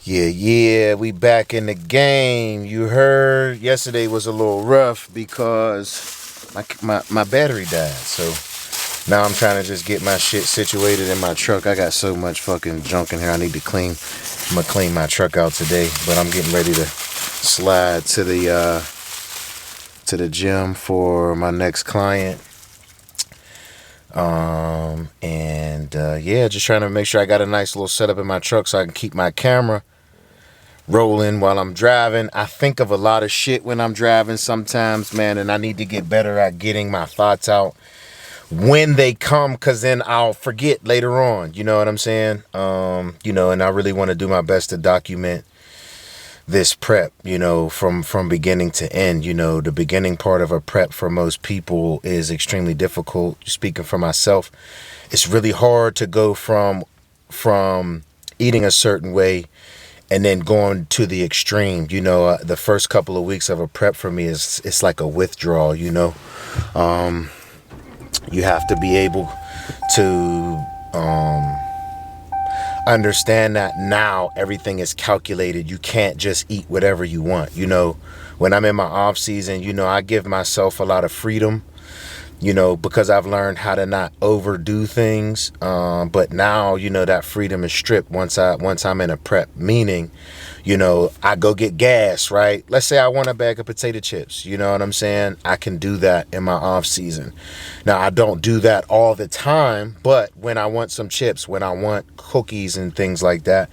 Yeah, we back in the game. You heard yesterday was a little rough because my battery died. So now I'm trying to just get my shit situated in my truck. I got so much fucking junk in here I need to clean. I'm gonna clean my truck out today, but I'm getting ready to slide to the gym for my next client. Just trying to make sure I got a nice little setup in my truck so I can keep my camera rolling while I'm driving. I think of a lot of shit when I'm driving sometimes, man, and I need to get better at getting my thoughts out when they come, because then I'll forget later on. You know what I'm saying? And I really want to do my best to document this prep, from beginning to end. The beginning part of a prep for most people is extremely difficult. Speaking for myself, it's really hard to go from eating a certain way and then going to the extreme. The first couple of weeks of a prep for me it's like a withdrawal. You have to be able to understand that now everything is calculated. You can't just eat whatever you want. When I'm in my off season, I give myself a lot of freedom, because I've learned how to not overdo things. But now, that freedom is stripped once I'm in a prep, meaning, I go get gas, right? Let's say I want a bag of potato chips. You know what I'm saying? I can do that in my off season. Now, I don't do that all the time, but when I want some chips, when I want cookies and things like that,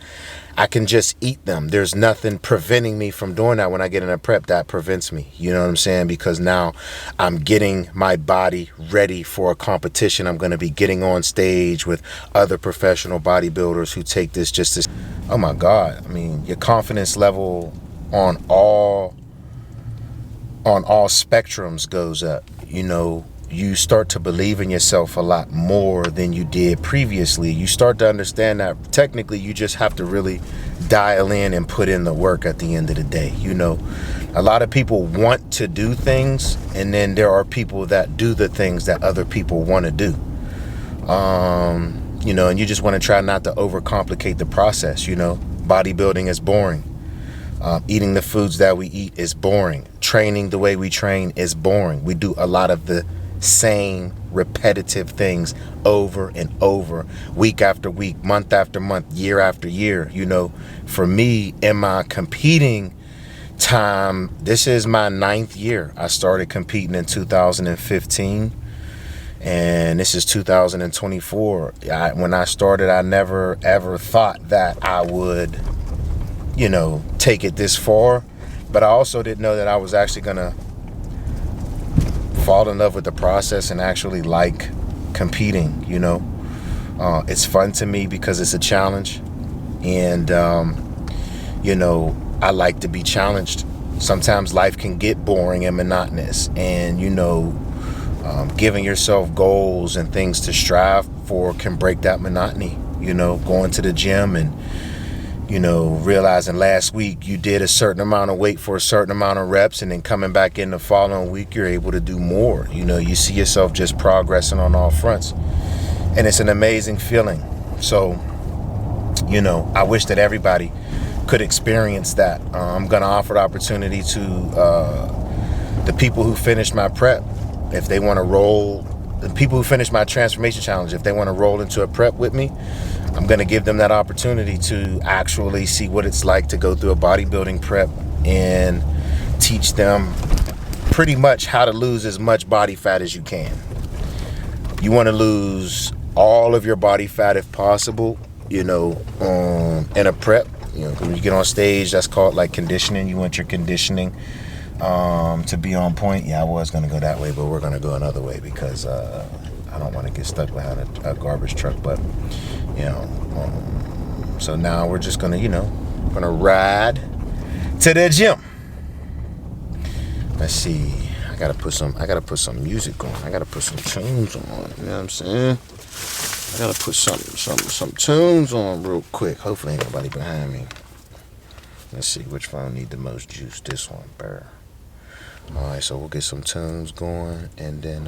I can just eat them. There's nothing preventing me from doing that when I get in a prep that prevents me. You know what I'm saying? Because now I'm getting my body ready for a competition. I'm going to be getting on stage with other professional bodybuilders who take this just as, oh my God. I mean, your confidence level on all spectrums goes up. You start to believe in yourself a lot more than you did previously. You start to understand that technically you just have to really dial in and put in the work at the end of the day. A lot of people want to do things, and then there are people that do the things that other people want to do. And you just want to try not to overcomplicate the process. Bodybuilding is boring. Eating the foods that we eat is boring. Training the way we train is boring. We do a lot of the same repetitive things over and over, week after week, month after month, year after year. For me, in my competing time, this is my 9th year. I started competing in 2015, and this is 2024. When I started, I never ever thought that I would take it this far, but I also didn't know that I was actually gonna fall in love with the process and actually like competing. It's fun to me because it's a challenge, and I like to be challenged. Sometimes life can get boring and monotonous, and giving yourself goals and things to strive for can break that monotony. Going to the gym and realizing last week you did a certain amount of weight for a certain amount of reps, and then coming back in the following week, you're able to do more. You see yourself just progressing on all fronts, and it's an amazing feeling. So, I wish that everybody could experience that. I'm going to offer the opportunity to the people who finished my prep, if they want to roll, the people who finished my transformation challenge, if they want to roll into a prep with me, I'm going to give them that opportunity to actually see what it's like to go through a bodybuilding prep and teach them pretty much how to lose as much body fat as you can. You want to lose all of your body fat if possible, in a prep. When you get on stage, that's called like conditioning. You want your conditioning to be on point. Yeah, I was going to go that way, but we're going to go another way because I don't want to get stuck behind a garbage truck. But so now we're just gonna ride to the gym. Let's see. I gotta put some music on. I gotta put some tunes on. You know what I'm saying? I gotta put some tunes on real quick. Hopefully ain't nobody behind me. Let's see which phone need the most juice. This one, bear. All right, so we'll get some tunes going, and then